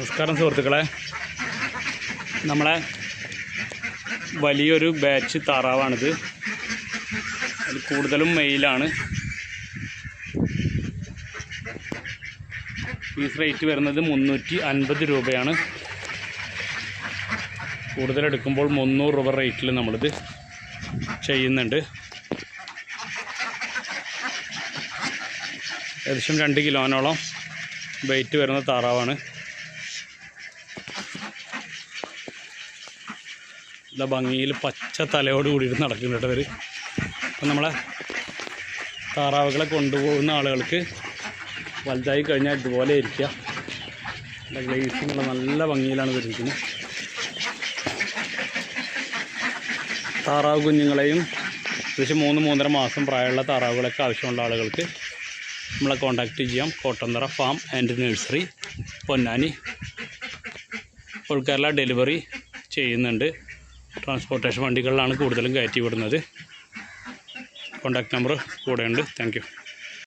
നമസ്കാരം സുഹൃത്തുക്കളെ, നമ്മളെ വലിയൊരു ബാച്ച് താറാവാണിത്. അതിൽ കൂടുതലും മെയിലാണ്. പീസ് റേറ്റ് വരുന്നത് 350 രൂപയാണ്. കൂടുതലെടുക്കുമ്പോൾ 300 രൂപ റേറ്റിൽ നമ്മളിത് ചെയ്യുന്നുണ്ട്. ഏകദേശം 2 കിലോനോളം വെയിറ്റ് വരുന്ന താറാവാണ്. നല്ല ഭംഗിയിൽ പച്ച തലയോട് കൂടിയിട്ട് നടക്കുന്നുണ്ട് അവർ. അപ്പം നമ്മളെ താറാവുകളെ കൊണ്ടുപോകുന്ന ആളുകൾക്ക് വലുതായി കഴിഞ്ഞാൽ ഇതുപോലെ ഇരിക്കുക. നല്ല ഗ്ലേസിങ്ങുള്ള നല്ല ഭംഗിയിലാണ് ഇരിക്കുന്നത്. താറാവ് കുഞ്ഞുങ്ങളെയും ഏകദേശം 3-3.5 മാസം പ്രായമുള്ള താറാവുകളൊക്കെ ആവശ്യമുള്ള ആളുകൾക്ക് നമ്മളെ കോൺടാക്റ്റ് ചെയ്യാം. Kottanthara farm and nursery, Ponnani. All Kerala delivery ചെയ്യുന്നുണ്ട്. ട്രാൻസ്പോർട്ടേഷൻ വണ്ടികളിലാണ് കൂടുതലും കയറ്റി വിടുന്നത്. കോൺടാക്റ്റ് നമ്പർ കൂടെയുണ്ട്. Thank U.